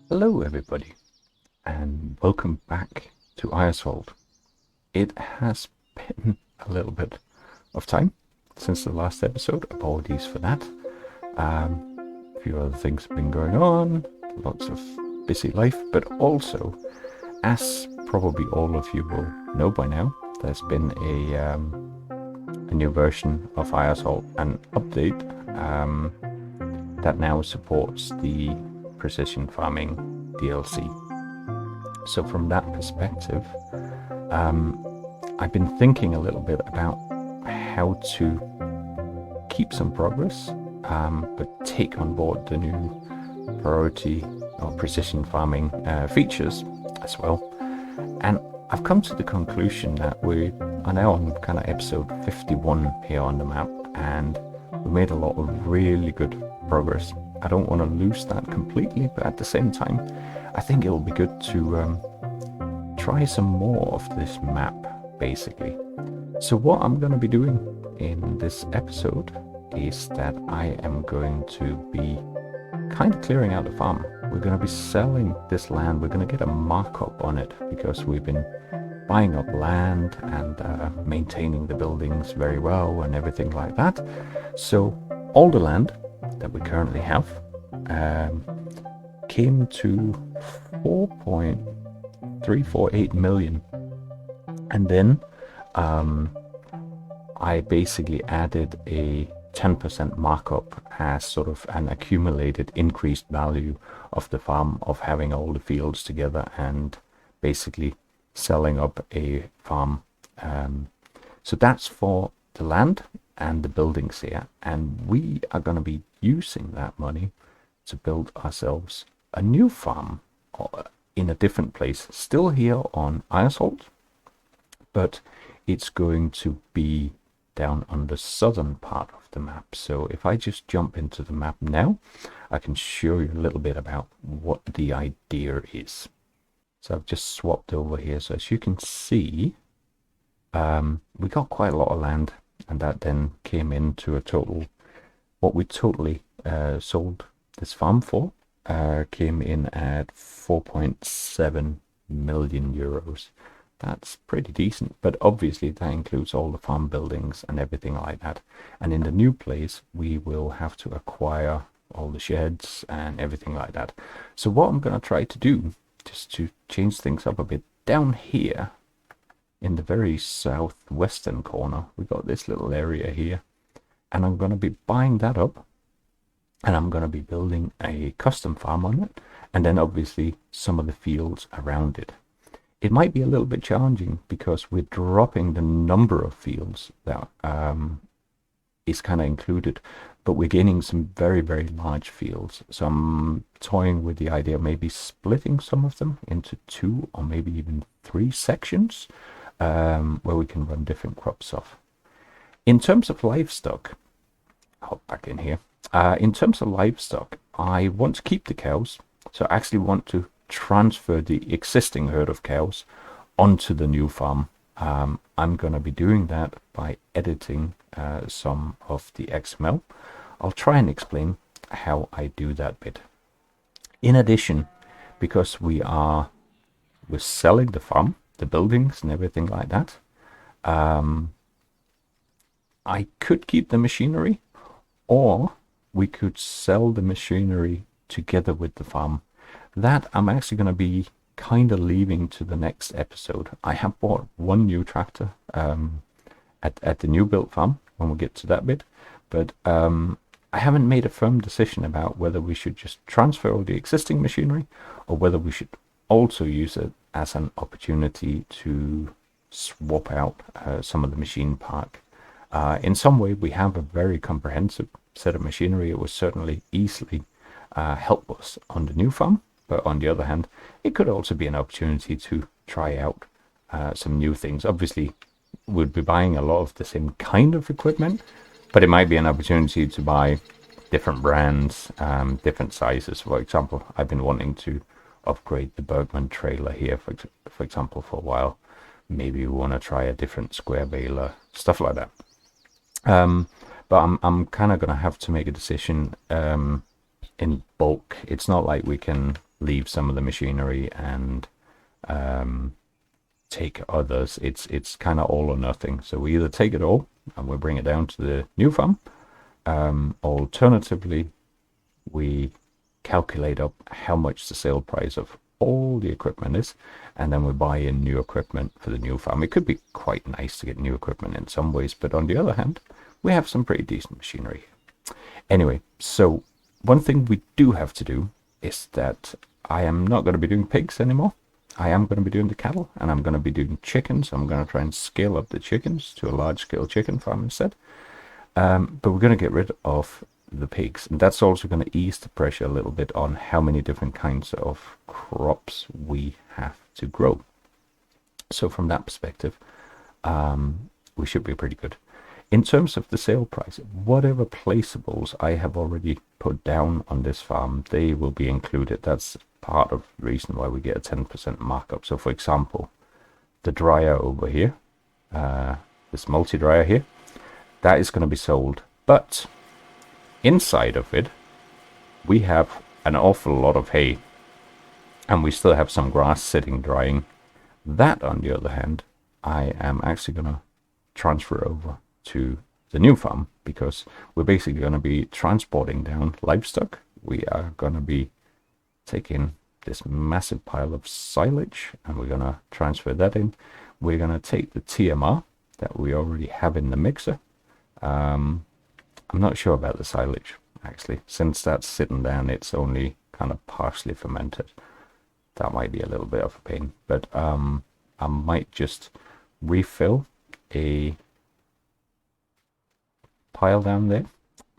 Hello everybody and welcome back to Eiersholt. It has been a little bit of time since the last episode, apologies for that. A few other things have been going on, lots of busy life, but also, as probably all of you will know by now, there's been a new version of Eiersholt, an update that now supports the precision farming DLC. So from that perspective, I've been thinking a little bit about how to keep some progress, but take on board the new priority or precision farming features as well. And I've come to the conclusion that we are now on kind of episode 51 here on the map, and we made a lot of really good progress. I don't want to lose that completely, but at the same time, I think it will be good to try some more of this map, basically. So what I'm going to be doing in this episode is that I am going to be kind of clearing out the farm. We're going to be selling this land. We're going to get a markup on it because we've been buying up land and maintaining the buildings very well and everything like that. So all the land that we currently have came to 4.348 million, and then I basically added a 10% markup as sort of an accumulated increased value of the farm, of having all the fields together and basically selling up a farm. So that's for the land and the buildings here, and we are going to be using that money to build ourselves a new farm in a different place, still here on Eiersholt, but it's going to be down on the southern part of the map. So if I just jump into the map now, I can show you a little bit about what the idea is. So I've just swapped over here. So as you can see, we got quite a lot of land, and that then came into a total, what we totally sold this farm for, came in at 4.7 million euros. That's pretty decent, but obviously that includes all the farm buildings and everything like that. And in the new place, we will have to acquire all the sheds and everything like that. So what I'm going to try to do, just to change things up a bit, down here in the very southwestern corner, we got this little area here, and I'm going to be buying that up, and I'm going to be building a custom farm on it, and then obviously some of the fields around it. It might be a little bit challenging because we're dropping the number of fields that is kind of included, but we're gaining some very, very large fields. So I'm toying with the idea of maybe splitting some of them into 2 or maybe even 3 sections, where we can run different crops off. In terms of livestock, hop back in here. In terms of livestock, I want to keep the cows. So I actually want to transfer the existing herd of cows onto the new farm. I'm going to be doing that by editing some of the XML. I'll try and explain how I do that bit. In addition, because we're selling the farm, the buildings and everything like that, I could keep the machinery, or we could sell the machinery together with the farm. That I'm actually going to be kind of leaving to the next episode. I have bought one new tractor at the new built farm when we get to that bit, but I haven't made a firm decision about whether we should just transfer all the existing machinery or whether we should also use it as an opportunity to swap out some of the machine park. In some way, we have a very comprehensive set of machinery. It will certainly easily help us on the new farm. But on the other hand, it could also be an opportunity to try out some new things. Obviously, we'll be buying a lot of the same kind of equipment, but it might be an opportunity to buy different brands, different sizes. For example, I've been wanting to upgrade the Bergman trailer here, for example, for a while. Maybe we want to try a different square baler, stuff like that. But I'm kind of going to have to make a decision in bulk. It's not like we can leave some of the machinery and take others. It's kind of all or nothing. So we either take it all and we bring it down to the new farm. Alternatively, we calculate up how much the sale price of all the equipment is, and then we buy in new equipment for the new farm. It could be quite nice to get new equipment in some ways, but on the other hand, we have some pretty decent machinery. Anyway, so one thing we do have to do is that I am not going to be doing pigs anymore. I am going to be doing the cattle, and I'm going to be doing chickens. I'm going to try and scale up the chickens to a large-scale chicken farm instead. But we're going to get rid of the pigs, and that's also going to ease the pressure a little bit on how many different kinds of crops we have to grow. So from that perspective, we should be pretty good. In terms of the sale price, whatever placeables I have already put down on this farm, they will be included. That's part of the reason why we get a 10% markup. So for example, the dryer over here, this multi-dryer here, that is going to be sold, but inside of it we have an awful lot of hay, and we still have some grass sitting drying. That, on the other hand, I am actually going to transfer over to the new farm, because we're basically going to be transporting down livestock. We are going to be taking this massive pile of silage and we're going to transfer that in. We're going to take the TMR that we already have in the mixer. I'm not sure about the silage, actually. Since that's sitting down, it's only kind of partially fermented. That might be a little bit of a pain, but I might just refill a pile down there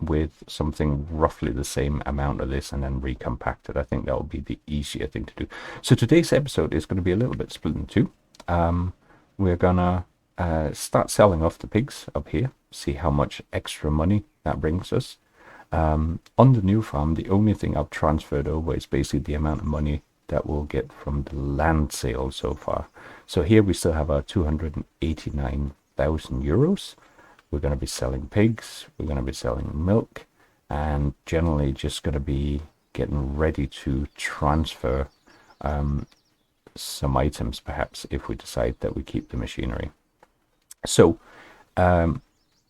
with something roughly the same amount of this and then recompact it. I think that will be the easier thing to do. So today's episode is going to be a little bit split in two. We're gonna start selling off the pigs up here, see how much extra money that brings us. On the new farm, the only thing I've transferred over is basically the amount of money that we'll get from the land sale so far. So here we still have our 289,000 euros. We're going to be selling pigs, we're going to be selling milk, and generally just going to be getting ready to transfer some items, perhaps, if we decide that we keep the machinery. So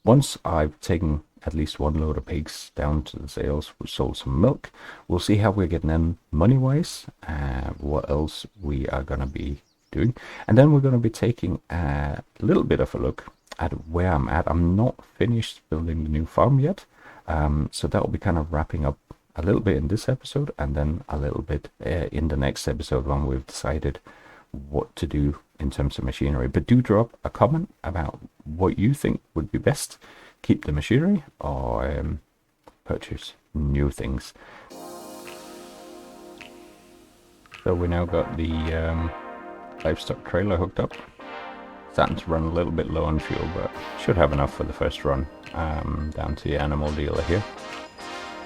once I've taken at least one load of pigs down to the sales, we've sold some milk, we'll see how we're getting in money-wise, what else we are going to be doing, and then we're going to be taking a little bit of a look at where I'm at. I'm not finished building the new farm yet, so that will be kind of wrapping up a little bit in this episode, and then a little bit in the next episode when we've decided what to do in terms of machinery. But do drop a comment about what you think would be best: keep the machinery or purchase new things. So we now got the livestock trailer hooked up. Starting to run a little bit low on fuel, but should have enough for the first run down to the animal dealer here.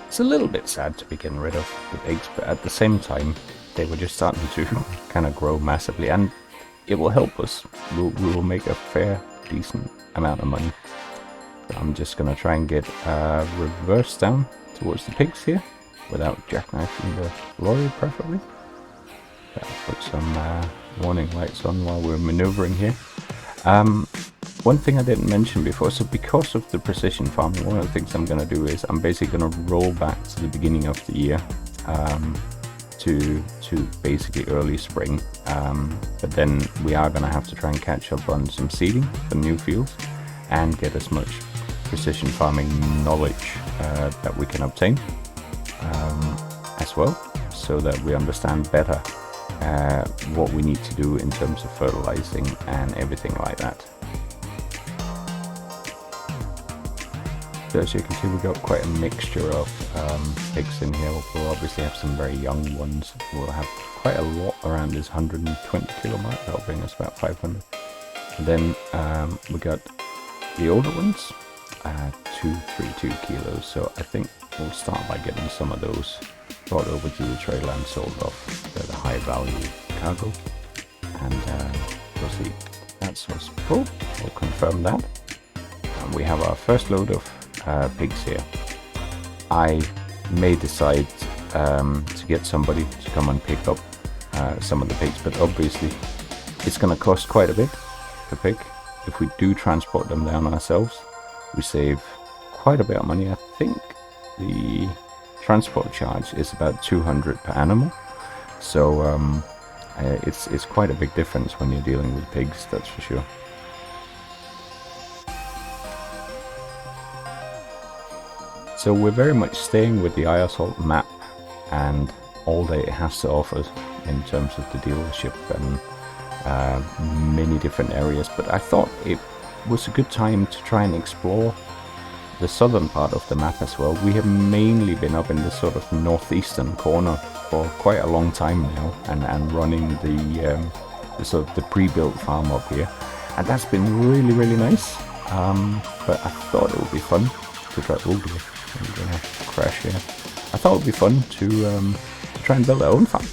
It's a little bit sad to be getting rid of the pigs, but at the same time they were just starting to kind of grow massively, and it will help us. We will make a fair, decent amount of money. So I'm just going to try and get reverse down towards the pigs here without jackknifing the lorry, preferably. Put some warning lights on while we're maneuvering here. One thing I didn't mention before, so because of the precision farming, one of the things I'm going to do is I'm basically going to roll back to the beginning of the year, to basically early spring, but then we are going to have to try and catch up on some seeding for new fields and get as much precision farming knowledge that we can obtain as well, so that we understand better what we need to do in terms of fertilizing and everything like that. So as you can see, we've got quite a mixture of pigs in here. We'll obviously have some very young ones. We'll have quite a lot around this 120 kilo mark. That'll bring us about 500. And then we got the older ones, 232 kilos. So I think we'll start by getting some of those brought over to the trailer and sold off. They're the high value cargo, and we'll see. That's what's cool. We'll confirm that. And we have our first load of pigs here. I may decide to get somebody to come and pick up some of the pigs, but obviously it's going to cost quite a bit per pig. If we do transport them down ourselves, we save quite a bit of money. I think the transport charge is about 200 per animal, so it's quite a big difference when you're dealing with pigs, that's for sure. So we're very much staying with the Eiersholt map and all that it has to offer in terms of the dealership and many different areas, but I thought it was a good time to try and explore the southern part of the map as well. We have mainly been up in the sort of northeastern corner for quite a long time now, and running the sort of the pre-built farm up here, and that's been really nice. But I thought it would be fun to try. Oh dear, I'm gonna crash here. I thought it would be fun to try and build our own farm.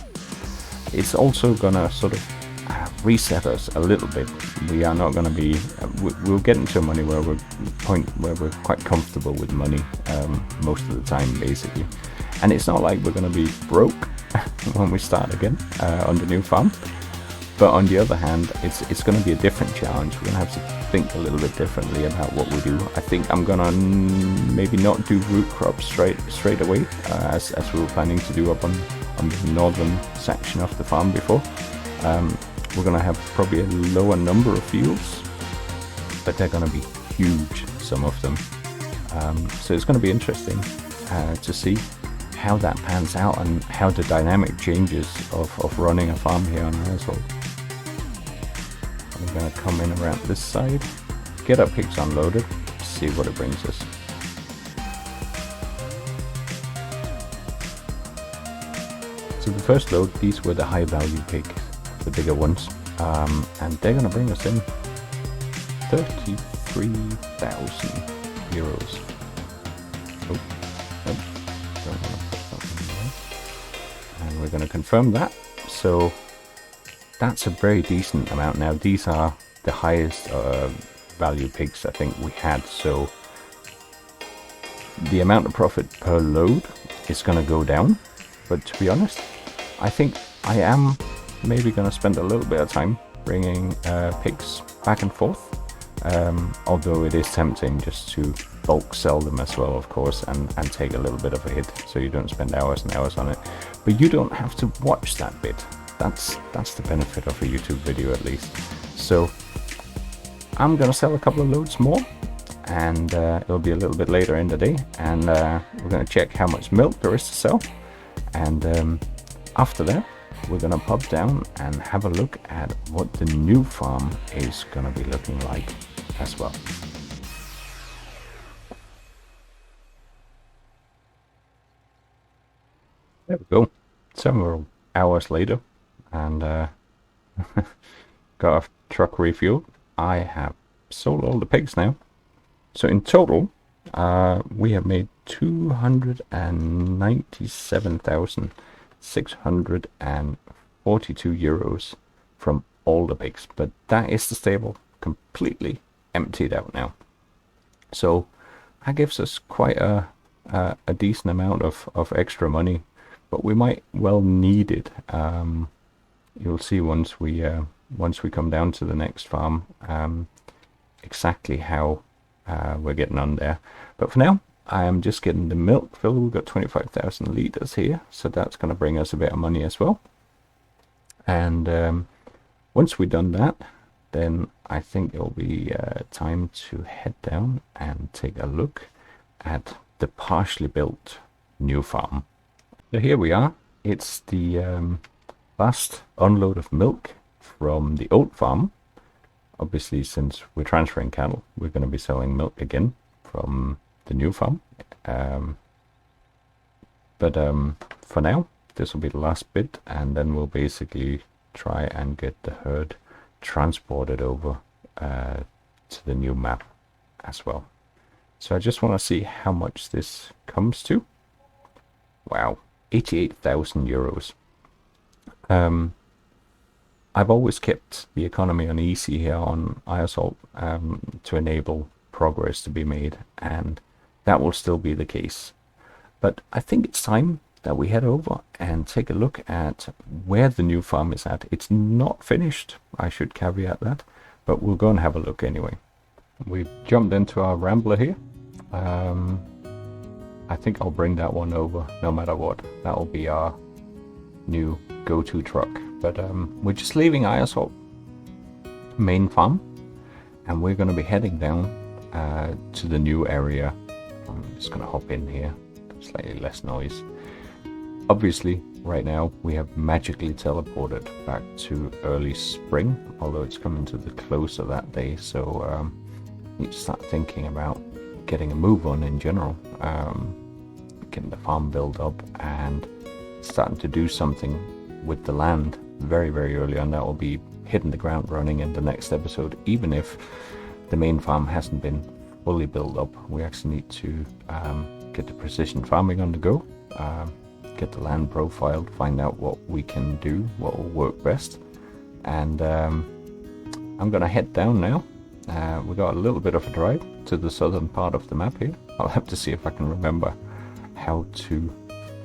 It's also gonna sort of reset us a little bit. We are not going to be we'll get into a money where we're quite comfortable with money most of the time, basically, and it's not like we're going to be broke when we start again on the new farm. But on the other hand, it's going to be a different challenge. We're going to have to think a little bit differently about what we do. I think I'm going to maybe not do root crops straight away, as we were planning to do up on the northern section of the farm before. We're going to have probably a lower number of fields, but they're going to be huge, some of them. So it's going to be interesting to see how that pans out and how the dynamic changes of running a farm here on Eiersholt. I'm going to come in around this side, get our pigs unloaded, see what it brings us. So the first load, these were the high value pigs, the bigger ones, and they're going to bring us in 33,000 euros. Oh, don't want to put that in there. And we're going to confirm that. So that's a very decent amount. Now these are the highest value pigs I think we had, so the amount of profit per load is going to go down. But to be honest, I think I am maybe going to spend a little bit of time bringing pigs back and forth, although it is tempting just to bulk sell them as well, of course, and take a little bit of a hit so you don't spend hours and hours on it. But you don't have to watch that bit. That's the benefit of a YouTube video, at least. So I'm going to sell a couple of loads more, and it'll be a little bit later in the day, and we're going to check how much milk there is to sell, and after that we're going to pop down and have a look at what the new farm is going to be looking like as well. There we go. Several hours later, and got a truck refueled. I have sold all the pigs now. So in total, we have made 297,642 euros from all the pigs, but that is the stable completely emptied out now. So that gives us quite a decent amount of extra money, but we might well need it. You'll see once we come down to the next farm exactly how we're getting on there. But for now, I am just getting the milk filled. We've got 25,000 litres here, so that's going to bring us a bit of money as well. And once we've done that, then I think it'll be time to head down and take a look at the partially built new farm. So here we are. It's the last unload of milk from the old farm. Obviously, since we're transferring cattle, we're going to be selling milk again from the new farm. But for now, this will be the last bit, and then we'll basically try and get the herd transported over to the new map as well. So I just want to see how much this comes to. Wow, 88,000 euros. I've always kept the economy on easy here on Eiersholt to enable progress to be made, and that will still be the case. But I think it's time that we head over and take a look at where the new farm is at. It's not finished, I should caveat that, but we'll go and have a look anyway. We've jumped into our Rambler here. I think I'll bring that one over no matter what. That'll be our new go-to truck. But we're just leaving Eiersholt main farm, and we're going to be heading down to the new area. I'm just going to hop in here, slightly less noise. Obviously, right now we have magically teleported back to early spring, although it's coming to the close of that day, so need to start thinking about getting a move on in general, getting the farm built up and starting to do something with the land very, very early on. That will be hitting the ground running in the next episode, even if the main farm hasn't been fully built up. We actually need to get the precision farming on the go, get the land profiled, find out what we can do, what will work best. And I'm gonna head down now. We got a little bit of a drive to the southern part of the map here. I'll have to see if I can remember how to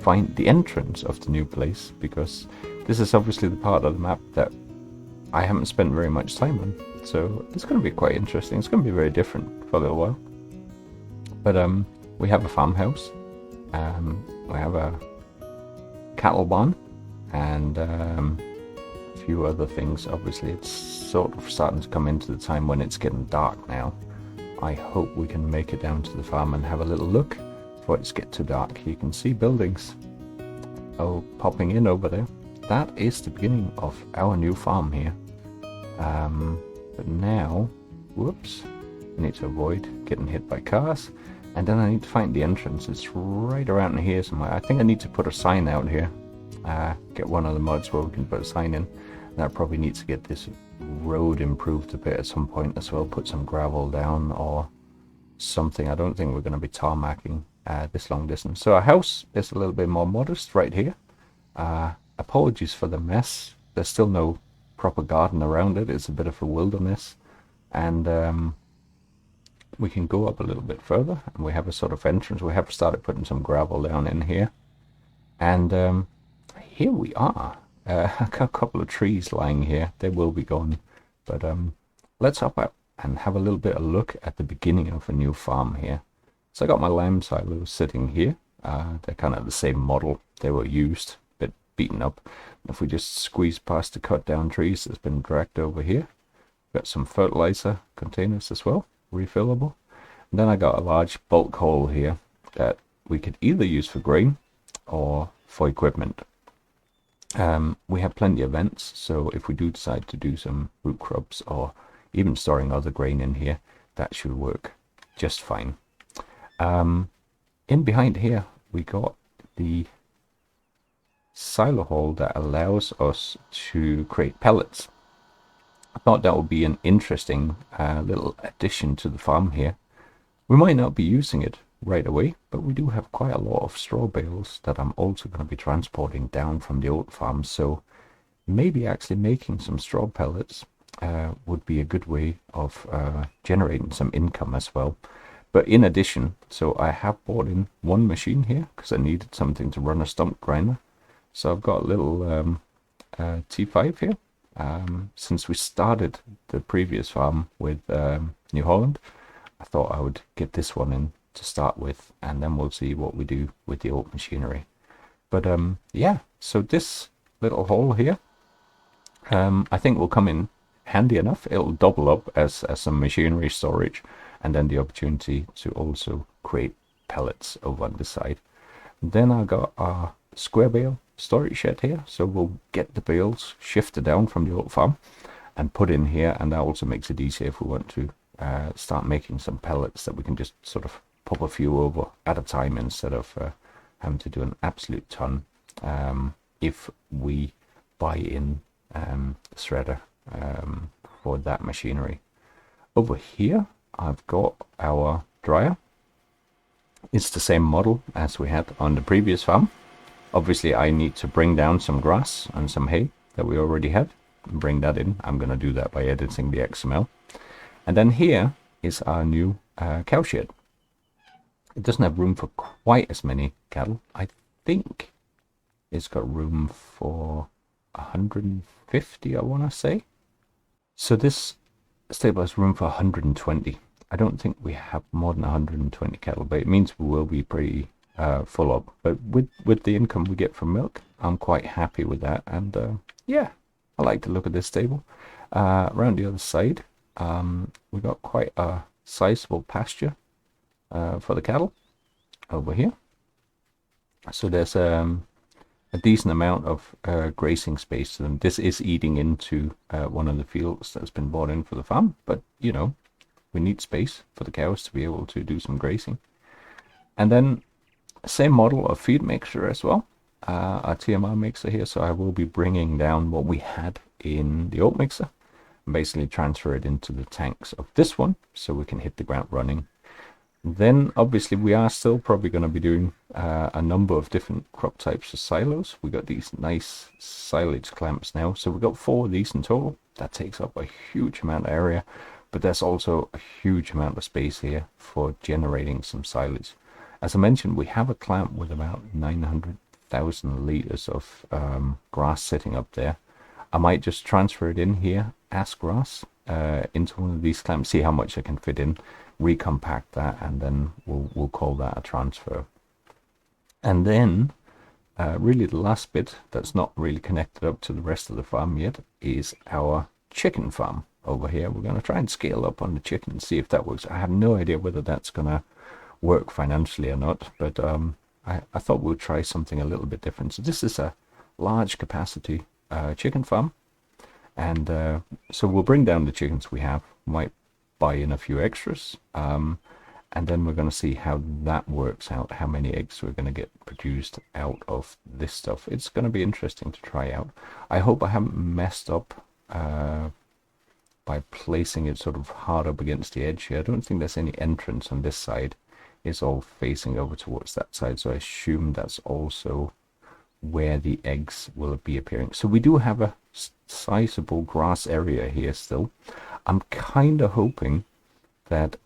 find the entrance of the new place, because this is obviously the part of the map that I haven't spent very much time on. So it's going to be quite interesting. It's going to be very different for a little while. But we have a farmhouse. We have a cattle barn and a few other things. Obviously, it's sort of starting to come into the time when it's getting dark now. I hope we can make it down to the farm and have a little look before it's get too dark. You can see buildings popping in over there. That is the beginning of our new farm here. But now, whoops, I need to avoid getting hit by cars, and then I need to find the entrance. It's right around here somewhere. I think I need to put a sign out here, get one of the mods where we can put a sign in. And I probably need to get this road improved a bit at some point as well, put some gravel down or something. I don't think we're going to be tarmacking this long distance. So our house is a little bit more modest right here. Apologies for the mess. There's still no proper garden around it. It's a bit of a wilderness, and we can go up a little bit further and we have a sort of entrance. We have started putting some gravel down in here, and here we are. I got a couple of trees lying here. They will be gone, but let's hop up and have a little bit of a look at the beginning of a new farm here. So I got my lamb silos sitting here. They're kind of the same model. They were used, a bit beaten up. If we just squeeze past the cut down trees that's been dragged over here, got some fertilizer containers as well, refillable. And then I got a large bulk hole here that we could either use for grain or for equipment. We have plenty of vents, so if we do decide to do some root crops or even storing other grain in here, that should work just fine. In behind here we got the silo hole that allows us to create pellets. I thought that would be an interesting little addition to the farm here. We might not be using it right away, but we do have quite a lot of straw bales that I'm also going to be transporting down from the old farm, so maybe actually making some straw pellets would be a good way of generating some income as well. But in addition, so I have bought in one machine here because I needed something to run a stump grinder. So I've got a little T5 here. Since we started the previous farm with New Holland, I thought I would get this one in to start with, and then we'll see what we do with the old machinery. But yeah, so this little hole here, I think will come in handy enough. It'll double up as some machinery storage, and then the opportunity to also create pellets over on this side. And then I got our square bale storage shed here, so we'll get the bales shifted down from the old farm and put in here, and that also makes it easier if we want to start making some pellets that we can just sort of pop a few over at a time instead of having to do an absolute ton if we buy in shredder for that machinery. Over here I've got our dryer. It's the same model as we had on the previous farm. Obviously I need to bring down some grass and some hay that we already had and bring that in. I'm going to do that by editing the XML. And then here is our new cowshed. It doesn't have room for quite as many cattle. I think it's got room for 150, I want to say. So this stable has room for 120. I don't think we have more than 120 cattle, but it means we will be pretty full up. But with the income we get from milk, I'm quite happy with that. And yeah, I like to look at this stable. Around the other side, we got quite a sizable pasture for the cattle over here. So there's a decent amount of grazing space to them. This is eating into one of the fields that's been bought in for the farm, but you know, we need space for the cows to be able to do some grazing. And then same model of feed mixture as well, a TMR mixer here. So I will be bringing down what we had in the oat mixer and basically transfer it into the tanks of this one so we can hit the ground running. Then obviously we are still probably going to be doing a number of different crop types of silos. We got these nice silage clamps now, so we got 4 of these in total. That takes up a huge amount of area, but there's also a huge amount of space here for generating some silage. As I mentioned, we have a clamp with about 900,000 liters of grass sitting up there. I might just transfer it in here as grass into one of these clamps, see how much I can fit in, recompact that, and then we'll call that a transfer. And then really the last bit that's not really connected up to the rest of the farm yet is our chicken farm over here. We're going to try and scale up on the chicken and see if that works. I have no idea whether that's going to work financially or not, but I thought we'll try something a little bit different. So this is a large capacity chicken farm, and so we'll bring down the chickens we have, might buy in a few extras, and then we're going to see how that works out, how many eggs we're going to get produced out of this stuff. It's going to be interesting to try out. I hope I haven't messed up by placing it sort of hard up against the edge here. I don't think there's any entrance on this side. It's all facing over towards that side, so I assume that's also where the eggs will be appearing. So we do have a sizable grass area here still. I'm kind of hoping that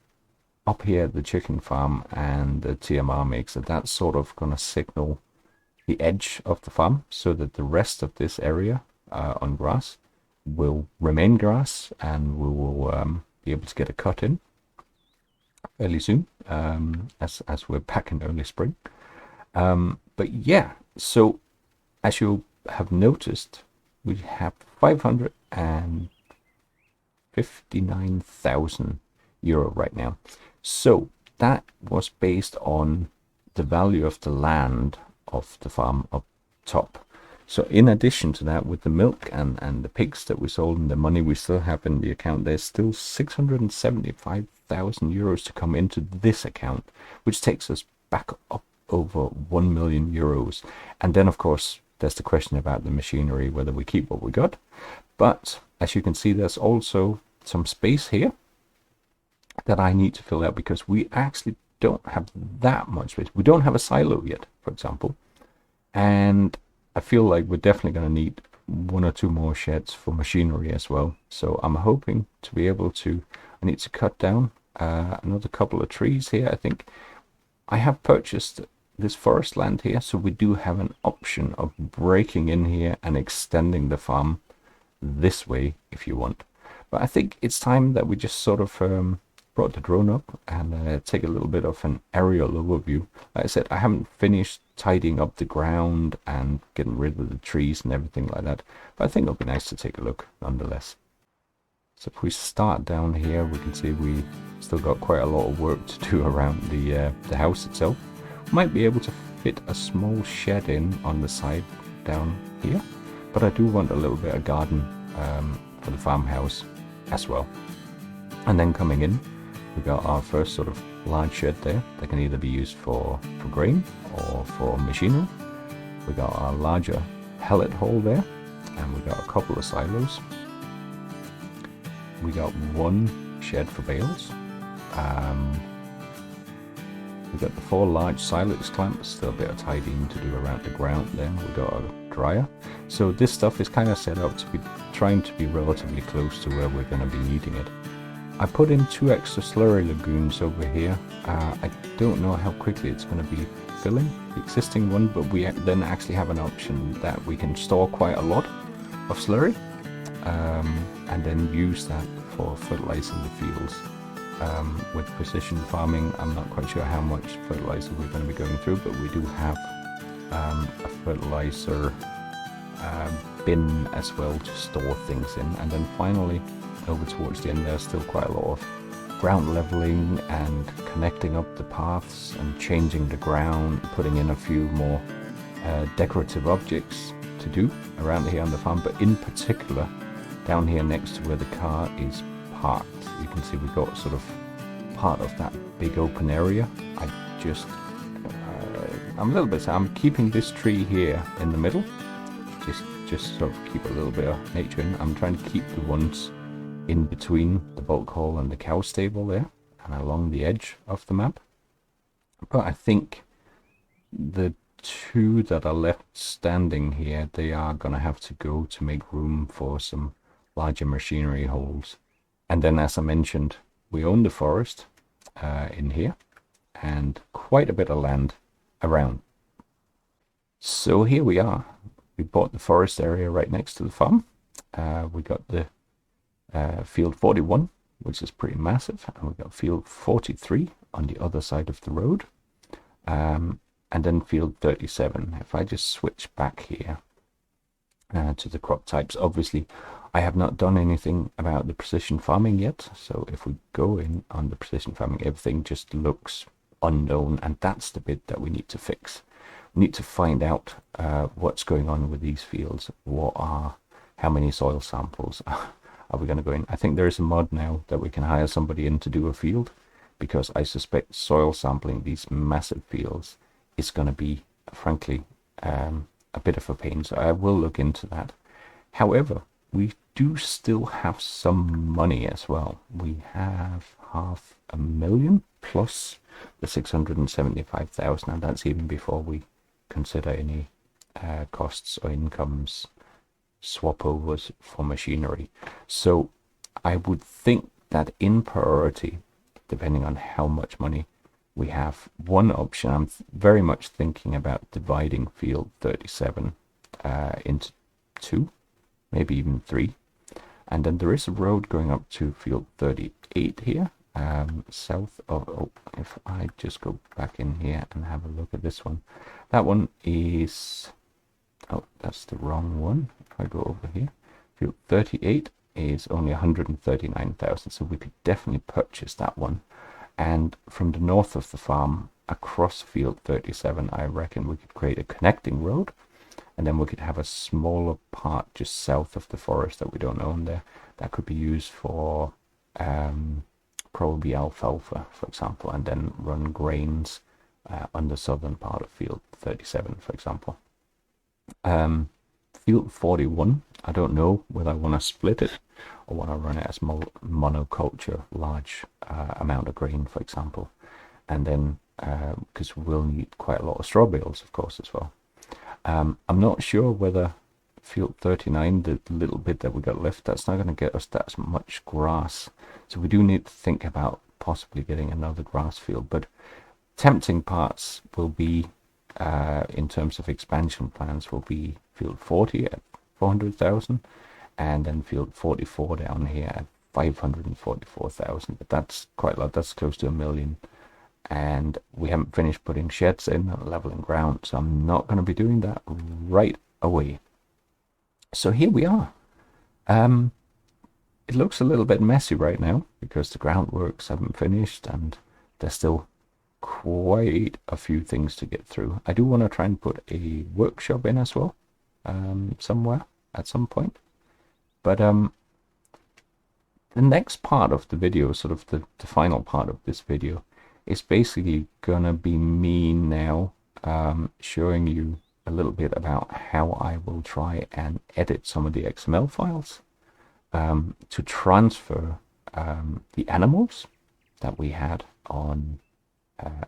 up here at the chicken farm and the TMR mixer, that's sort of going to signal the edge of the farm so that the rest of this area on grass will remain grass, and we will be able to get a cut in fairly soon, as we're back in early spring. But yeah, so as you have noticed, we have 559,000 euro right now. So that was based on the value of the land of the farm up top. So in addition to that, with the milk and the pigs that we sold and the money we still have in the account, there's still 675,000 euros to come into this account, which takes us back up over 1 million euros. And then of course there's the question about the machinery, whether we keep what we got. But as you can see, there's also some space here that I need to fill out, because we actually don't have that much space. We don't have a silo yet, for example, and I feel like we're definitely going to need 1 or 2 more sheds for machinery as well. So I'm hoping to be able to, I need to cut down another couple of trees here. I think I have purchased this forest land here, so we do have an option of breaking in here and extending the farm this way if you want. But I think it's time that we just sort of brought the drone up and take a little bit of an aerial overview. Like I said, I haven't finished tidying up the ground and getting rid of the trees and everything like that, but I think it'll be nice to take a look nonetheless. So if we start down here, we can see we still got quite a lot of work to do around the house itself. Might be able to fit a small shed in on the side down here, but I do want a little bit of garden for the farmhouse as well. And then coming in, we got our first sort of large shed there that can either be used for grain or for machinery. We got our larger pellet hole there, and we got a couple of silos. We got 1 shed for bales. We got the 4 large silage clamps, still a bit of tidying to do around the ground there. We got a dryer. So this stuff is kind of set up to be trying to be relatively close to where we're going to be needing it. I put in 2 extra slurry lagoons over here. I don't know how quickly it's going to be filling the existing one, but we then actually have an option that we can store quite a lot of slurry and then use that for fertilizing the fields. With precision farming, I'm not quite sure how much fertilizer we're going to be going through, but we do have a fertilizer bin as well to store things in. And then finally, over towards the end, there's still quite a lot of ground leveling and connecting up the paths and changing the ground, putting in a few more decorative objects to do around here on the farm. But in particular, down here next to where the car is parked, you can see we got sort of part of that big open area. I'm a little bit sad. I'm keeping this tree here in the middle, just sort of keep a little bit of nature in. I'm trying to keep the ones in between the bulk hall and the cow stable there and along the edge of the map. But I think the two that are left standing here, they are going to have to go to make room for some larger machinery holes. And then, as I mentioned, we own the forest in here and quite a bit of land around. So here we are. We bought the forest area right next to the farm. We got the field 41, which is pretty massive, and we got field 43 on the other side of the road, and then field 37. If I just switch back here to the crop types, obviously I have not done anything about the precision farming yet, so if we go in on the precision farming, everything just looks unknown, and that's the bit that we need to fix. We need to find out what's going on with these fields. How many soil samples are we going to go in? I think there is a mod now that we can hire somebody in to do a field, because I suspect soil sampling these massive fields is going to be, frankly, a bit of a pain. So I will look into that. However, we do still have some money as well. We have 500,000 plus the 675,000, and that's even before we consider any costs or incomes, swap overs for machinery. So I would think that in priority, depending on how much money we have, one option, I'm very much thinking about dividing field 37 into 2, maybe even 3. And then there is a road going up to field 38 here, south of, if I just go back in here and have a look at this one. That one is, that's the wrong one. If I go over here, field 38 is only 139,000, so we could definitely purchase that one. And from the north of the farm across field 37, I reckon we could create a connecting road, and then we could have a smaller part just south of the forest that we don't own there that could be used for probably alfalfa, for example, and then run grains on the southern part of field 37, for example. Field 41, I don't know whether I want to split it or want to run it as monoculture, large amount of grain, for example. And then, because we'll need quite a lot of straw bales, of course, as well. I'm not sure whether field 39, the little bit that we got left, that's not going to get us that much grass. So we do need to think about possibly getting another grass field. But tempting parts will be, in terms of expansion plans, will be field 40 at 400,000, and then field 44 down here at 544,000. But that's quite a lot. That's close to 1 million. And we haven't finished putting sheds in and leveling ground, so I'm not going to be doing that right away. So here we are. It looks a little bit messy right now because the groundworks haven't finished and there's still quite a few things to get through. I do want to try and put a workshop in as well, somewhere at some point. But the next part of the video, sort of the final part of this video, is basically gonna be me now showing you a little bit about how I will try and edit some of the XML files to transfer the animals that we had on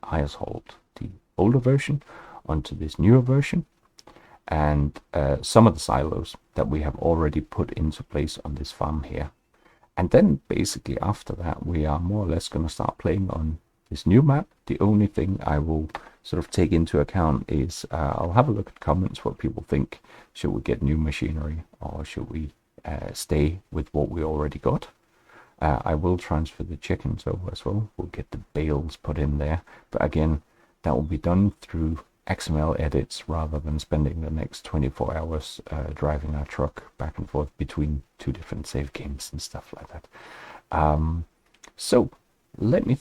Eiersholt, the older version, onto this newer version, and some of the silos that we have already put into place on this farm here. And then basically after that, we are more or less going to start playing on this new map. The only thing I will sort of take into account is I'll have a look at comments, what people think. Should we get new machinery, or should we stay with what we already got? I will transfer the chickens over as well. We'll get the bales put in there. But again, that will be done through XML edits rather than spending the next 24 hours driving our truck back and forth between two different save games and stuff like that. So let me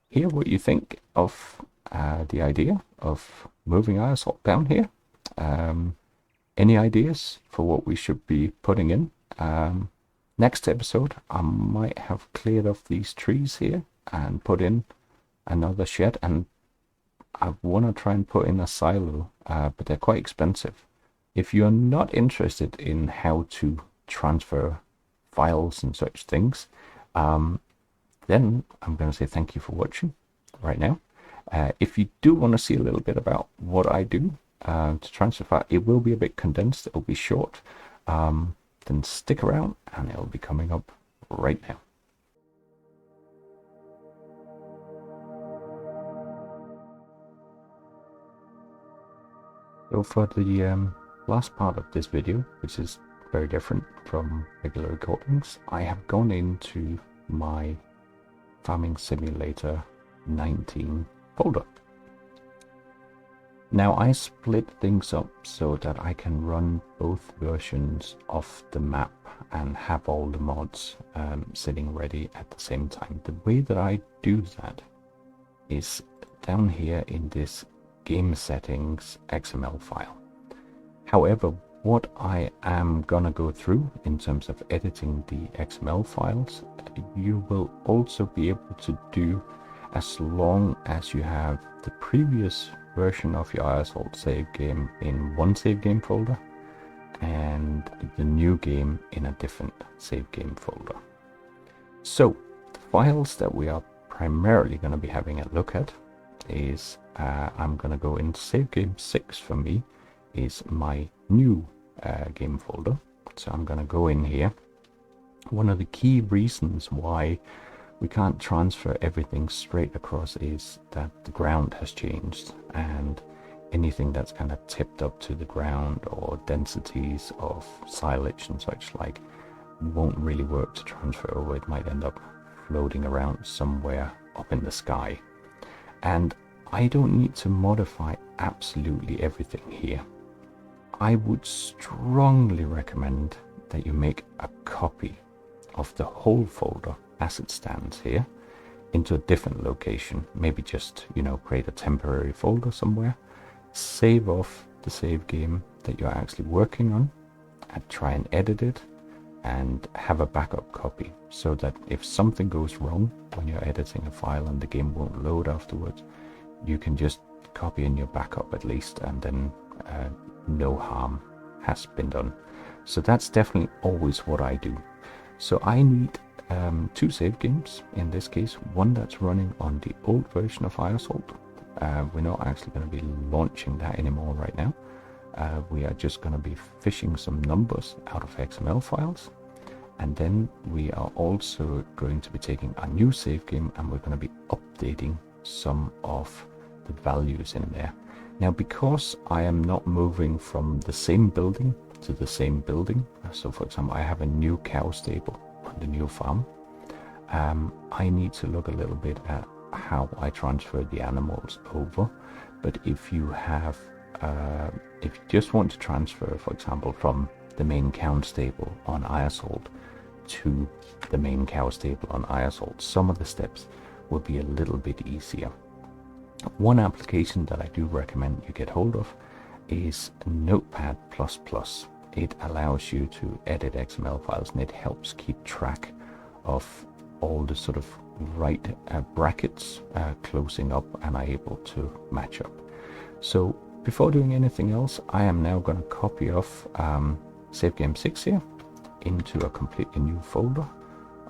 hear what you think of the idea of moving Eiersholt down here. Any ideas for what we should be putting in? Next episode, I might have cleared off these trees here and put in another shed, and I want to try and put in a silo, but they're quite expensive. If you're not interested in how to transfer files and such things, then I'm going to say thank you for watching right now. If you do want to see a little bit about what I do to transfer file, it will be a bit condensed, it'll be short, then stick around and it'll be coming up right now. So for the last part of this video, which is very different from regular recordings, I have gone into my Farming Simulator 19 folder. Now I split things up so that I can run both versions of the map and have all the mods sitting ready at the same time. The way that I do that is down here in this game settings XML file. However, what I am gonna go through in terms of editing the XML files, you will also be able to do as long as you have the previous version of your Eiersholt save game in one save game folder and the new game in a different save game folder. So the files that we are primarily going to be having a look at is I'm going to go in save game 6 for me is my new game folder. So I'm going to go in here. One of the key reasons why we can't transfer everything straight across is that the ground has changed, and anything that's kind of tipped up to the ground or densities of silage and such like won't really work to transfer over. It might end up floating around somewhere up in the sky. And I don't need to modify absolutely everything here. I would strongly recommend that you make a copy of the whole folder as it stands here into a different location. Maybe just, create a temporary folder somewhere, save off the save game that you're actually working on and try and edit it and have a backup copy so that if something goes wrong when you're editing a file and the game won't load afterwards, you can just copy in your backup at least, and then no harm has been done. So that's definitely always what I do. So I need two save games in this case, one that's running on the old version of Eiersholt. We're not actually going to be launching that anymore right now. We are just going to be fishing some numbers out of XML files, and then we are also going to be taking a new save game and we're going to be updating some of the values in there. Now, because I am not moving from the same building to the same building, so for example I have a new cow stable on the new farm, I need to look a little bit at how I transfer the animals over. But if you have if you just want to transfer, for example, from the main cow stable on Eiersholt to the main cow stable on Eiersholt, some of the steps will be a little bit easier. One application that I do recommend you get hold of is Notepad++. It allows you to edit XML files and it helps keep track of all the sort of right brackets closing up and are able to match up. So before doing anything else, I am now going to copy off save game 6 here into a completely new folder.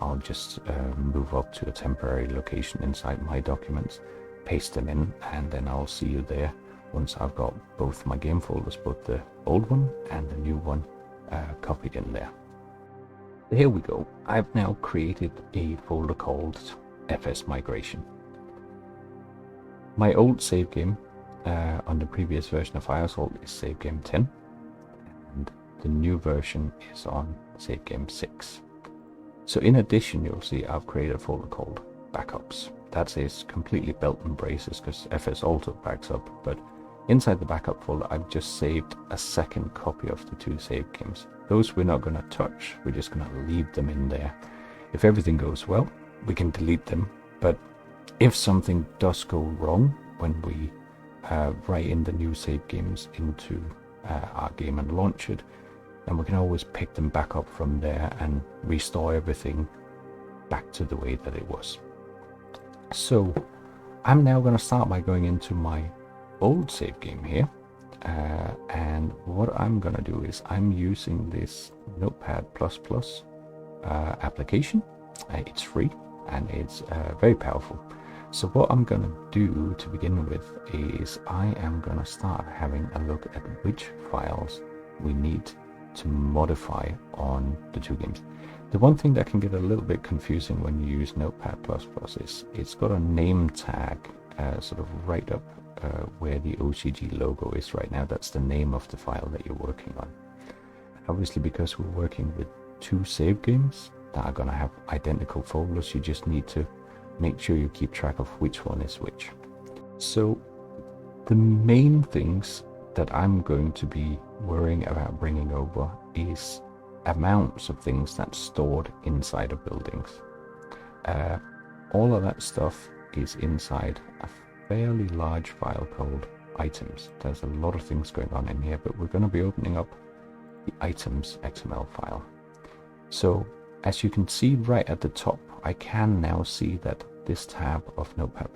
I'll just move up to a temporary location inside my documents, paste them in, and then I'll see you there once I've got both my game folders, both the old one and the new one, copied in there. Here we go. I've now created a folder called FS Migration. My old save game on the previous version of Eiersholt is save game 10, and the new version is on save game 6. So in addition, you'll see I've created a folder called backups. That is completely belt and braces because FS also backs up, but inside the backup folder I've just saved a second copy of the 2 save games. Those we're not going to touch, we're just going to leave them in there. If everything goes well, we can delete them, but if something does go wrong when we write in the new save games into our game and launch it, then we can always pick them back up from there and restore everything back to the way that it was. So I'm now going to start by going into my old save game here, and what I'm going to do is I'm using this Notepad++ application. It's free and it's very powerful. So what I'm going to do to begin with is I am going to start having a look at which files we need to modify on the 2 games. The one thing that can get a little bit confusing when you use Notepad++ is it's got a name tag sort of right up where the OCG logo is right now. That's the name of the file that you're working on. Obviously, because we're working with 2 save games that are going to have identical folders, you just need to make sure you keep track of which one is which. So the main things that I'm going to be worrying about bringing over is amounts of things that's stored inside of buildings. All of that stuff is inside a fairly large file called items. There's a lot of things going on in here, but we're going to be opening up the items XML file. So as you can see right at the top, I can now see that this tab of Notepad++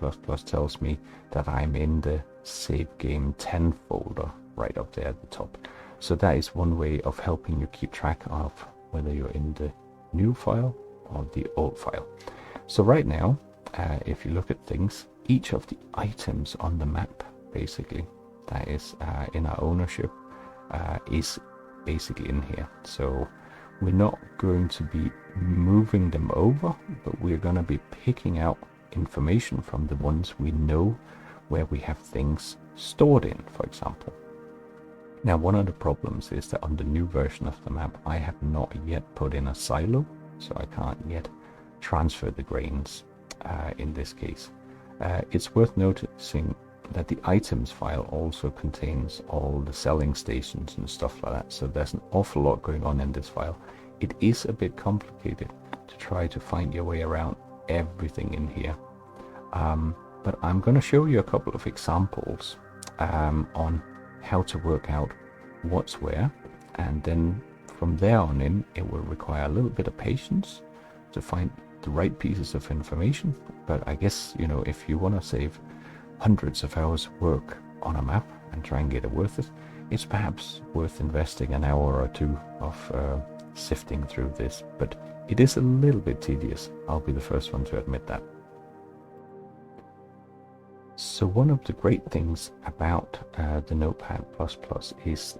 tells me that I'm in the save game 10 folder right up there at the top. So that is one way of helping you keep track of whether you're in the new file or the old file. So right now, if you look at things, each of the items on the map, basically, that is in our ownership, is basically in here. So we're not going to be moving them over, but we're going to be picking out information from the ones we know where we have things stored in, for example. Now, one of the problems is that on the new version of the map, I have not yet put in a silo, so I can't yet transfer the grains in this case. It's worth noticing that the items file also contains all the selling stations and stuff like that, so there's an awful lot going on in this file. It is a bit complicated to try to find your way around everything in here, but I'm going to show you a couple of examples on how to work out what's where, and then from there on in it will require a little bit of patience to find the right pieces of information. But I guess, you know, if you want to save hundreds of hours work on a map and try and get it worth it, it's perhaps worth investing an hour or 2 of sifting through this, but it is a little bit tedious. I'll be the first one to admit that. So one of the great things about the Notepad++ is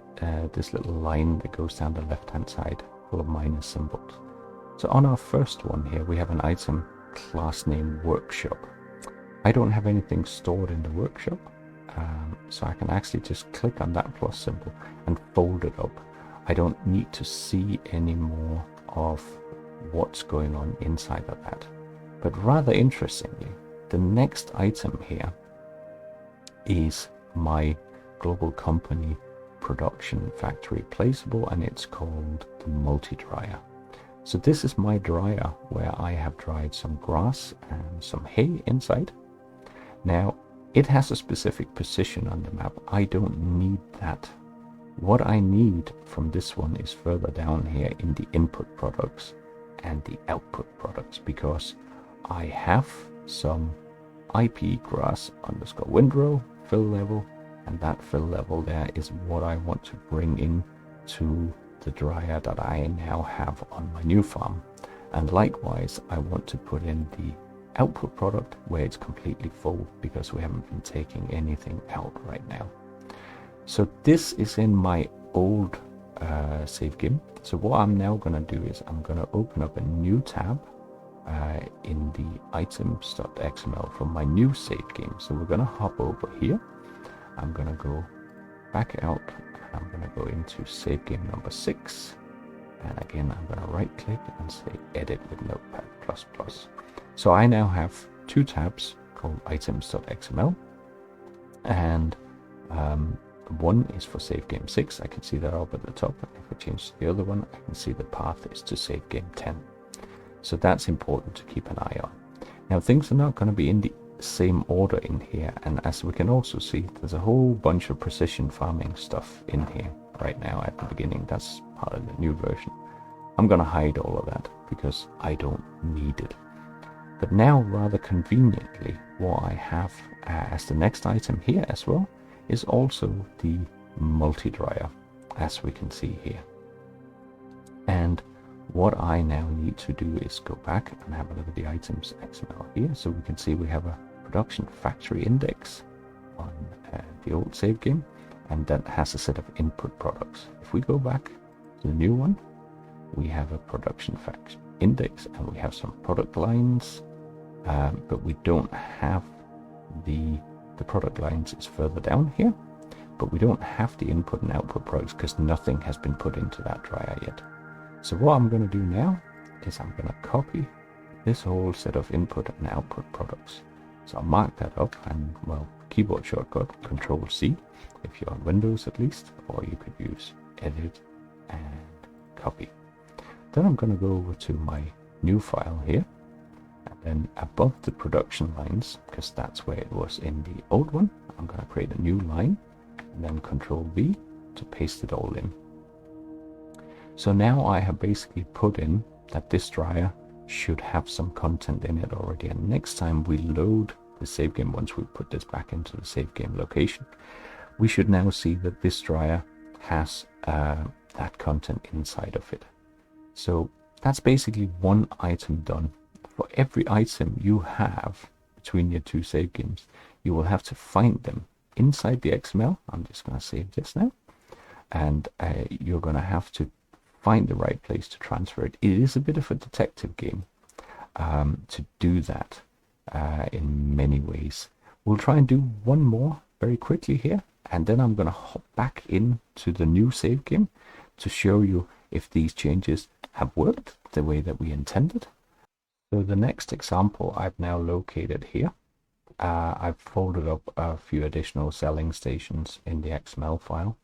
this little line that goes down the left-hand side full of minus symbols. So on our first one here, we have an item class name workshop. I don't have anything stored in the workshop, so I can actually just click on that plus symbol and fold it up. I don't need to see any more of what's going on inside of that. But rather interestingly, the next item here is my global company production factory placeable, and it's called the multi-dryer. So this is my dryer where I have dried some grass and some hay inside. Now it has a specific position on the map. I don't need that. What I need from this one is further down here in the input products and the output products, because I have some IP grass underscore windrow fill level, and that fill level there is what I want to bring in to the dryer that I now have on my new farm. And likewise, I want to put in the output product where it's completely full, because we haven't been taking anything out right now. So this is in my old save game. So what I'm now going to do is I'm going to open up a new tab in the items.xml from my new save game. So we're going to hop over here. I'm going to go back out. I'm going to go into save game number 6. And again, I'm going to right click and say edit with Notepad++. So I now have two tabs called items.xml. And one is for save game 6. I can see that up at the top. If I change to the other one, I can see the path is to save game 10. So that's important to keep an eye on. Now things are not going to be in the same order in here, and as we can also see, there's a whole bunch of precision farming stuff in here right now at the beginning. That's part of the new version. I'm going to hide all of that because I don't need it. But now, rather conveniently, what I have as the next item here as well is also the multi-dryer, as we can see here. And what I now need to do is go back and have a look at the items XML here. So we can see we have a production factory index on the old save game, and that has a set of input products. If we go back to the new one, we have a production factory index and we have some product lines, but we don't have the product lines is further down here, but we don't have the input and output products because nothing has been put into that dryer yet. So what I'm going to do now is I'm going to copy this whole set of input and output products. So I'll mark that up and, well, keyboard shortcut Control C if you're on Windows at least, or you could use Edit and Copy. Then I'm going to go over to my new file here, and then above the production lines, because that's where it was in the old one, I'm going to create a new line and then Control V to paste it all in. So now I have basically put in that this dryer should have some content in it already, and next time we load the save game, once we put this back into the save game location, we should now see that this dryer has that content inside of it. So that's basically one item done. For every item you have between your two save games, you will have to find them inside the XML. I'm just going to save this now, and you're going to have to find the right place to transfer it. It is a bit of a detective game to do that in many ways. We'll try and do one more very quickly here, and then I'm going to hop back into the new save game to show you if these changes have worked the way that we intended. So the next example I've now located here. I've folded up a few additional selling stations in the XML file.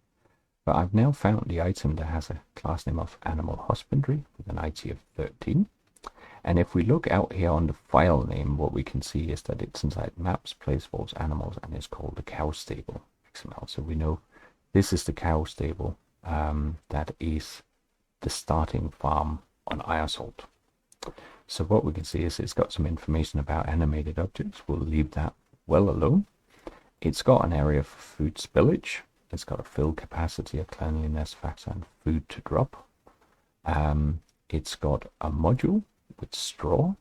But I've now found the item that has a class name of Animal Husbandry with an IT of 13. And if we look out here on the file name, what we can see is that it's inside maps, placeables, animals, and it's called the cow stable XML. So we know this is the cow stable that is the starting farm on Eiersholt. So what we can see is it's got some information about animated objects. We'll leave that well alone. It's got an area for food spillage. It's got a fill capacity, a cleanliness factor, and food to drop. It's got a module with straw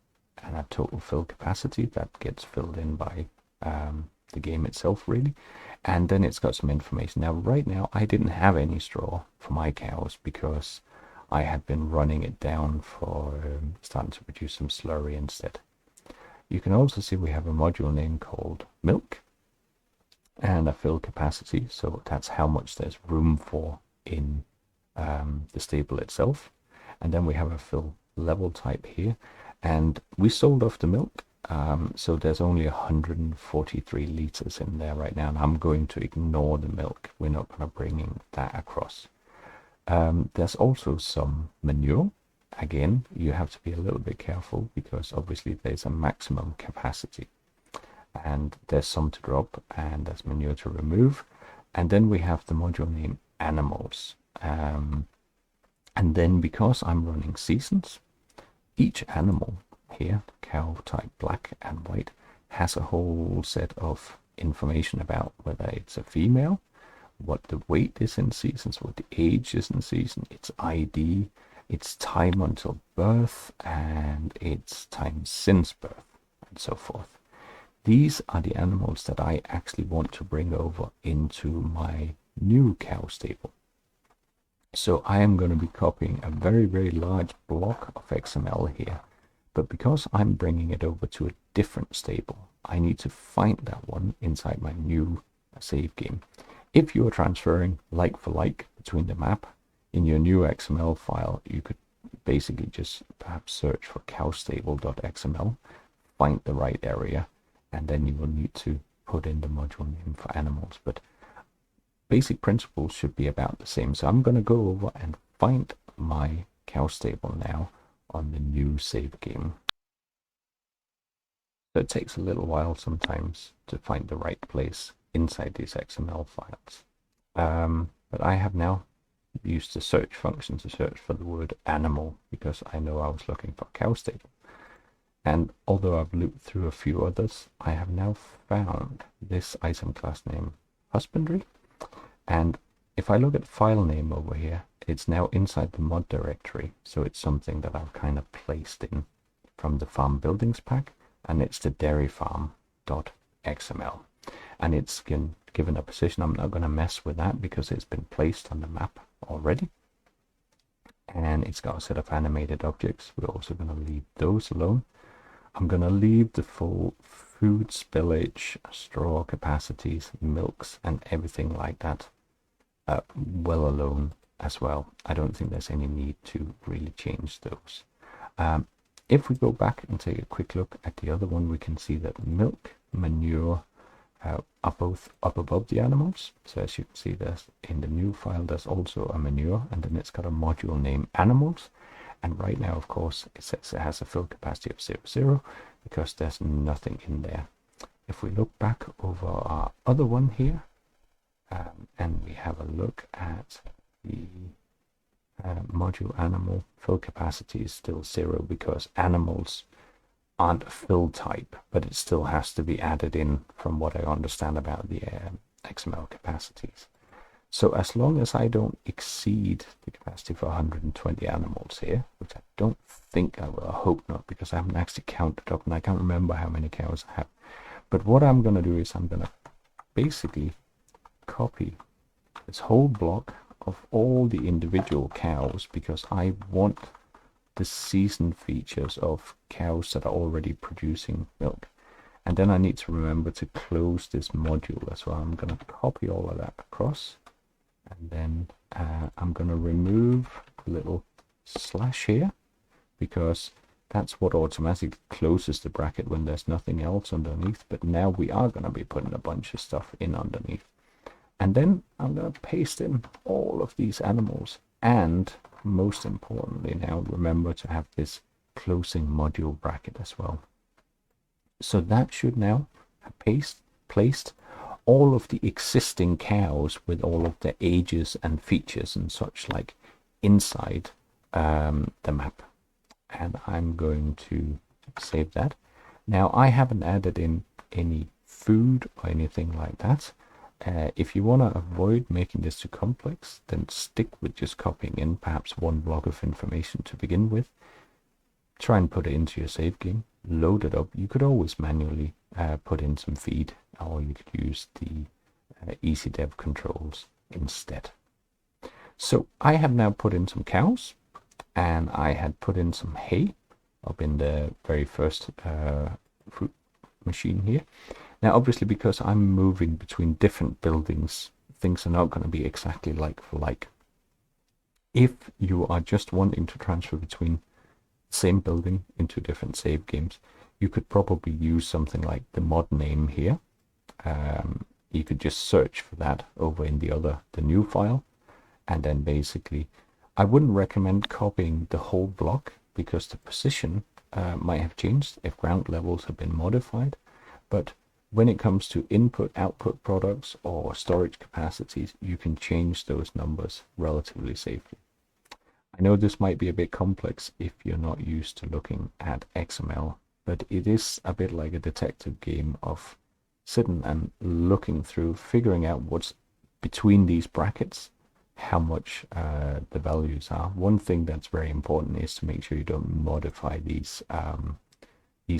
and a total fill capacity that gets filled in by the game itself, really. And then it's got some information. Now, right now, I didn't have any straw for my cows because I had been running it down for starting to produce some slurry instead. You can also see we have a module name called milk and a fill capacity, so that's how much there's room for in the stable itself. And then we have a fill level type here, and we sold off the milk, so there's only 143 liters in there right now, and I'm going to ignore the milk. We're not going to bring that across. There's also some manure. Again, you have to be a little bit careful because obviously there's a maximum capacity, and there's some to drop and there's manure to remove. And then we have the module name animals, and then because I'm running seasons, each animal here, cow type black and white, has a whole set of information about whether it's a female, what the weight is in seasons, what the age is in season, its ID, its time until birth, and its time since birth, and so forth. These are the animals that I actually want to bring over into my new cow stable. So I am going to be copying a very, very large block of XML here But because I'm bringing it over to a different stable, I need to find that one inside my new save game. If you are transferring like for like between the map, in your new XML file, you could basically just perhaps search for cowstable.xml, find the right area, and then you will need to put in the module name for animals. But basic principles should be about the same. So I'm going to go over and find my cow stable now on the new save game. So it takes a little while sometimes to find the right place inside these XML files. But I have now used the search function to search for the word animal because I know I was looking for cow stable. And although I've looped through a few others, I have now found this item class name husbandry. And if I look at the file name over here, it's now inside the mod directory. So it's something that I've kind of placed in from the farm buildings pack, and it's the dairyfarm.xml. And it's given a position. I'm not going to mess with that because it's been placed on the map already. And it's got a set of animated objects. We're also going to leave those alone. I'm going to leave the full food spillage, straw capacities, milks, and everything like that well alone as well. I don't think there's any need to really change those. If we go back and take a quick look at the other one, we can see that milk, manure are both up above the animals. So as you can see, there's in the new file, there's also a manure, and then it's got a module name animals. And right now, of course, it says it has a fill capacity of 0 because there's nothing in there. If we look back over our other one here, and we have a look at the module animal, fill capacity is still 0 because animals aren't a fill type, but it still has to be added in from what I understand about the XML capacities. So as long as I don't exceed the capacity for 120 animals here, which I don't think I will, I hope not, because I haven't actually counted up and I can't remember how many cows I have. But what I'm going to do is I'm going to basically copy this whole block of all the individual cows because I want the season features of cows that are already producing milk. And then I need to remember to close this module as well. I'm going to copy all of that across. And then I'm going to remove a little slash here because that's what automatically closes the bracket when there's nothing else underneath. But now we are going to be putting a bunch of stuff in underneath. And then I'm going to paste in all of these animals. And most importantly now, remember to have this closing module bracket as well. So that should now have placed all of the existing cows with all of their ages and features and such like inside the map. And I'm going to save that. Now I haven't added in any food or anything like that. If you want to avoid making this too complex, then stick with just copying in perhaps one block of information to begin with. Try and put it into your save game, load it up. You could always manually put in some feed, or you could use the easy dev controls instead. So I have now put in some cows, and I had put in some hay up in the very first fruit machine here. Now obviously because I'm moving between different buildings, things are not going to be exactly like for like. If you are just wanting to transfer between the same building into different save games, you could probably use something like the mod name here. You could just search for that over in the new file, and then basically I wouldn't recommend copying the whole block because the position might have changed if ground levels have been modified. But when it comes to input output products or storage capacities, you can change those numbers relatively safely. I know this might be a bit complex if you're not used to looking at XML, but it is a bit like a detective game of sitting and looking through, figuring out what's between these brackets, how much the values are. One thing that's very important is to make sure you don't modify these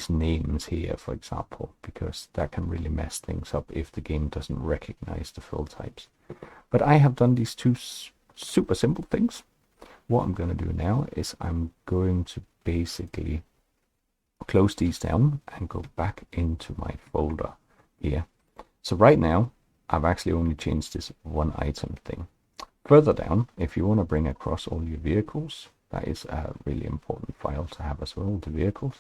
names here, for example, because that can really mess things up if the game doesn't recognize the fill types. But I have done these two super simple things. What I'm going to do now is I'm going to basically close these down and go back into my folder here. So right now, I've actually only changed this one item thing. Further down, if you want to bring across all your vehicles, that is a really important file to have as well, the vehicles.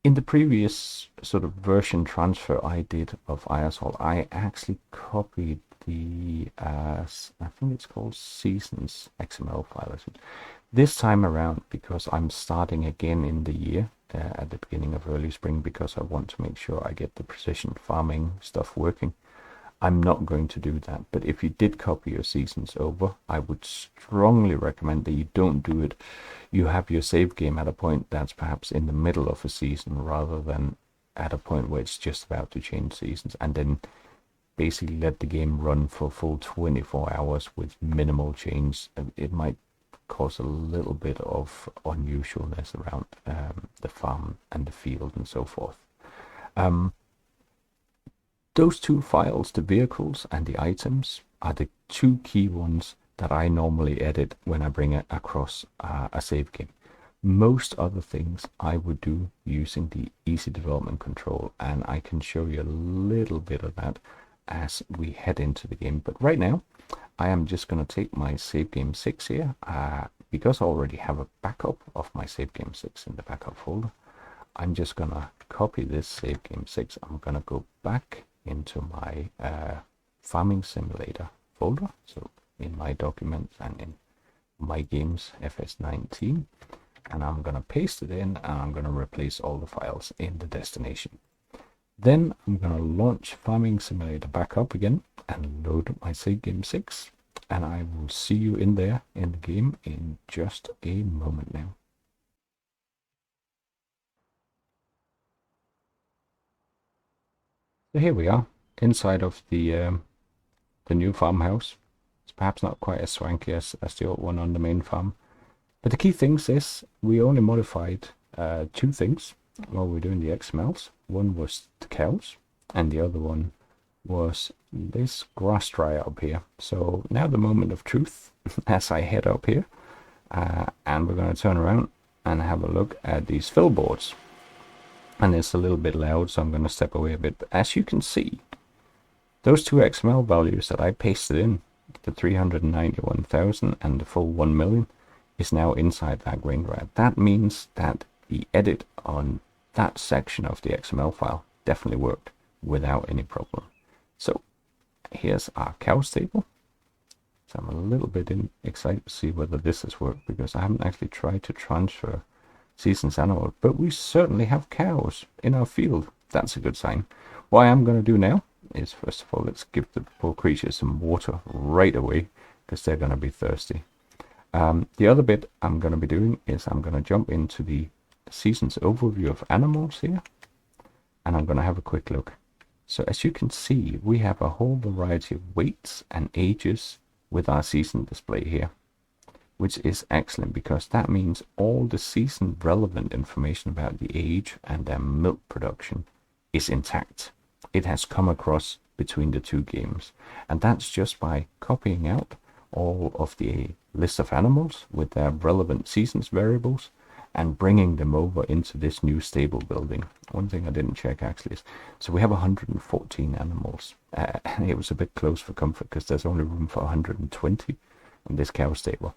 In the previous sort of version transfer I did of Eiersholt, I actually copied the, I think it's called Seasons XML file. This time around, because I'm starting again in the year, at the beginning of early spring, because I want to make sure I get the precision farming stuff working, I'm not going to do that. But if you did copy your seasons over, I would strongly recommend that you don't do it. You have your save game at a point that's perhaps in the middle of a season, rather than at a point where it's just about to change seasons, and then basically let the game run for a full 24 hours with minimal change. It might cause a little bit of unusualness around the farm and the field and so forth. Those two files, the vehicles and the items, are the two key ones that I normally edit when I bring it across a save game. Most other things I would do using the easy development control, and I can show you a little bit of that as we head into the game. But right now, I am just going to take my save game 6 here, because I already have a backup of my save game 6 in the backup folder. I'm just going to copy this save game 6. I'm going to go back into my farming simulator folder, so in my documents and in my games FS19, and I'm going to paste it in, and I'm going to replace all the files in the destination. Then I'm going to launch farming simulator back up again and load my save game 6, and I will see you in there in the game in just a moment now. So here we are inside of the new farmhouse. It's perhaps not quite as swanky as the old one on the main farm, but the key things is we only modified two things while we're doing the XMLs. One was the cows, and the other one was this grass dryer up here. So now the moment of truth as I head up here, and we're going to turn around and have a look at these fill boards. And it's a little bit loud, so I'm going to step away a bit. But as you can see, those two XML values that I pasted in, the 391,000 and the full 1 million, is now inside that grain dryer. That means that the edit on that section of the XML file definitely worked without any problem. So here's our cows table. So I'm a little bit excited to see whether this has worked, because I haven't actually tried to transfer seasons animal, but we certainly have cows in our field. That's a good sign. What I am going to do now is, first of all, let's give the poor creatures some water right away, because they're going to be thirsty. The other bit I'm going to be doing is I'm going to jump into the seasons overview of animals here, and I'm going to have a quick look. So as you can see, we have a whole variety of weights and ages with our season display here, which is excellent, because that means all the season relevant information about the age and their milk production is intact. It has come across between the two games, and that's just by copying out all of the list of animals with their relevant seasons variables and bringing them over into this new stable building. One thing I didn't check actually is, so we have 114 animals, and it was a bit close for comfort because there's only room for 120 in this cow stable.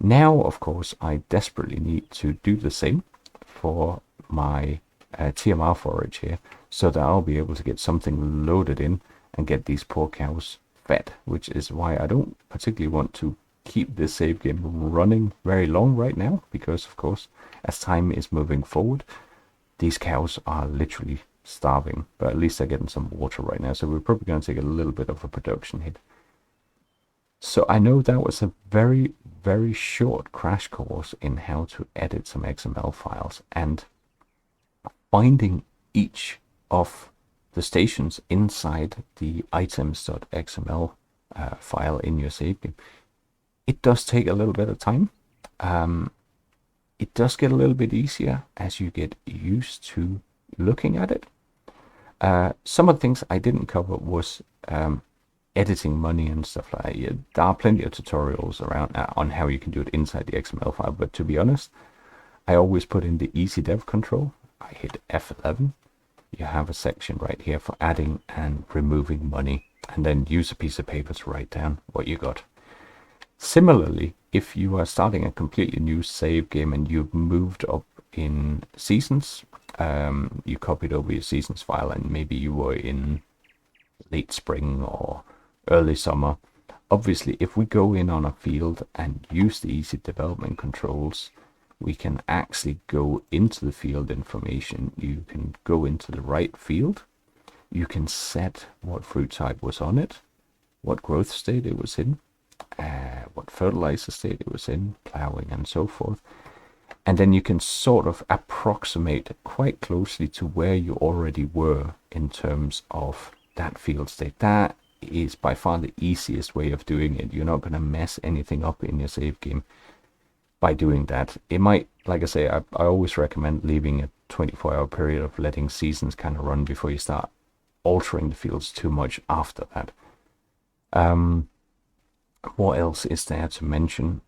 Now, of course, I desperately need to do the same for my TMR forage here, so that I'll be able to get something loaded in and get these poor cows fed, which is why I don't particularly want to keep this save game running very long right now, because, of course, as time is moving forward, these cows are literally starving, but at least they're getting some water right now, so we're probably going to take a little bit of a production hit. So I know that was a very, very short crash course in how to edit some XML files, and finding each of the stations inside the items.xml file in your save game, it does take a little bit of time. It does get a little bit easier as you get used to looking at it. Some of the things I didn't cover was editing money and stuff like that. There are plenty of tutorials around on how you can do it inside the XML file, but to be honest, I always put in the easy dev control. I hit F11. You have a section right here for adding and removing money, and then use a piece of paper to write down what you got. Similarly, if you are starting a completely new save game and you've moved up in seasons, you copied over your seasons file and maybe you were in late spring or early summer. Obviously, if we go in on a field and use the easy development controls, we can actually go into the field information. You can go into the right field. You can set what fruit type was on it, what growth state it was in, what fertilizer state it was in, plowing and so forth. And then you can sort of approximate quite closely to where you already were in terms of that field state. That is by far the easiest way of doing it. You're not going to mess anything up in your save game by doing that. It might, like I say, I always recommend leaving a 24-hour period of letting seasons kind of run before you start altering the fields too much after that. What else is there to mention?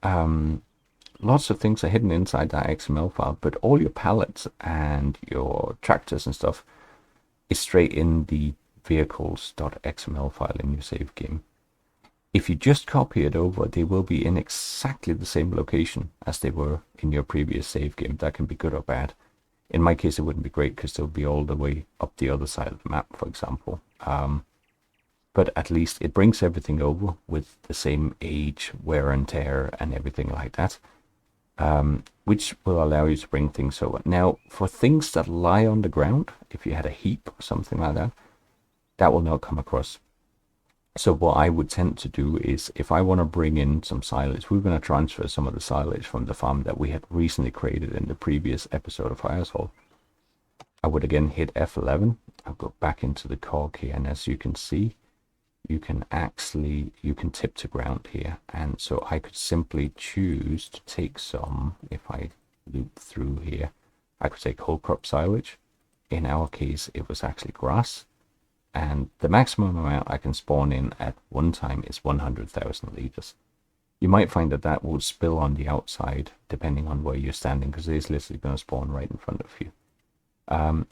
Lots of things are hidden inside that XML file, but all your pallets and your tractors and stuff is straight in the vehicles.xml file in your save game. If you just copy it over, they will be in exactly the same location as they were in your previous save game. That can be good or bad. In my case, it wouldn't be great because they'll be all the way up the other side of the map, for example. But at least it brings everything over with the same age, wear and tear, and everything like that, which will allow you to bring things over. Now, for things that lie on the ground, if you had a heap or something like that, that will not come across. So what I would tend to do is, if I want to bring in some silage, we're going to transfer some of the silage from the farm that we had recently created in the previous episode of Eiersholt. I would again hit F11. I'll go back into the cog here, and as you can see, you can tip to ground here. And so I could simply choose to take some, if I loop through here, I could take whole crop silage. In our case, it was actually grass. And the maximum amount I can spawn in at one time is 100,000 liters. You might find that that will spill on the outside, depending on where you're standing, because it is literally going to spawn right in front of you.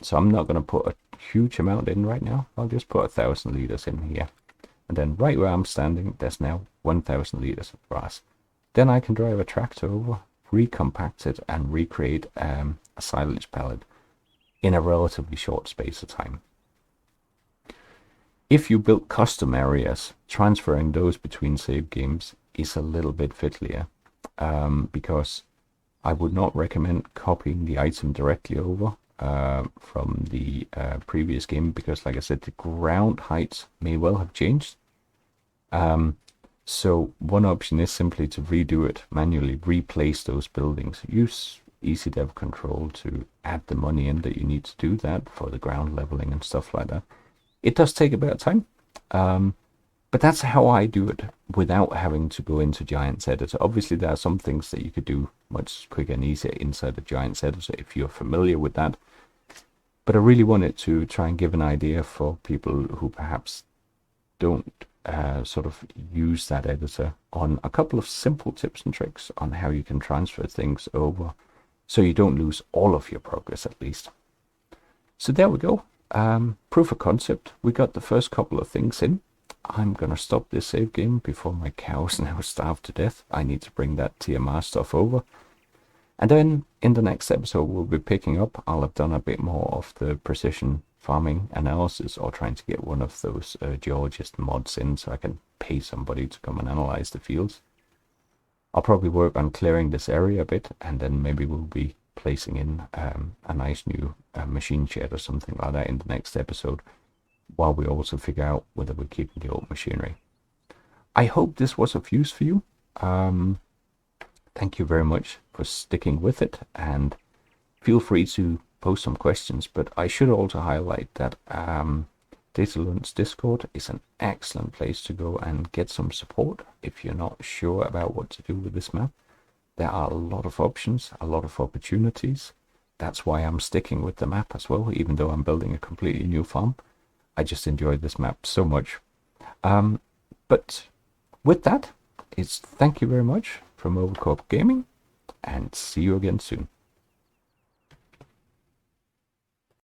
So I'm not going to put a huge amount in right now. I'll just put 1,000 liters in here. And then right where I'm standing, there's now 1,000 liters of grass. Then I can drive a tractor over, recompact it, and recreate a silage pallet in a relatively short space of time. If you build custom areas, transferring those between save games is a little bit fiddlier, because I would not recommend copying the item directly over from the previous game, because like I said, the ground heights may well have changed. So one option is simply to redo it manually, replace those buildings. Use easy dev control to add the money in that you need to do that for the ground leveling and stuff like that. It does take a bit of time, but that's how I do it without having to go into Giants Editor. Obviously, there are some things that you could do much quicker and easier inside the Giants Editor if you're familiar with that. But I really wanted to try and give an idea for people who perhaps don't sort of use that editor on a couple of simple tips and tricks on how you can transfer things over so you don't lose all of your progress at least. So there we go. Proof of concept. We got the first couple of things in. I'm gonna stop this save game before my cows now starve to death. I need to bring that TMR stuff over. And then in the next episode we'll be picking up. I'll have done a bit more of the precision farming analysis, or trying to get one of those geologist mods in so I can pay somebody to come and analyze the fields. I'll probably work on clearing this area a bit, and then maybe we'll be placing in a nice new machine shed or something like that in the next episode, while we also figure out whether we're keeping the old machinery. I hope this was of use for you. Thank you very much for sticking with it, and feel free to post some questions. But I should also highlight that DataLund's Discord is an excellent place to go and get some support if you're not sure about what to do with this map. There are a lot of options, a lot of opportunities. That's why I'm sticking with the map as well, even though I'm building a completely new farm. I just enjoyed this map so much. But with that, it's thank you very much from Overcorp Gaming, and see you again soon.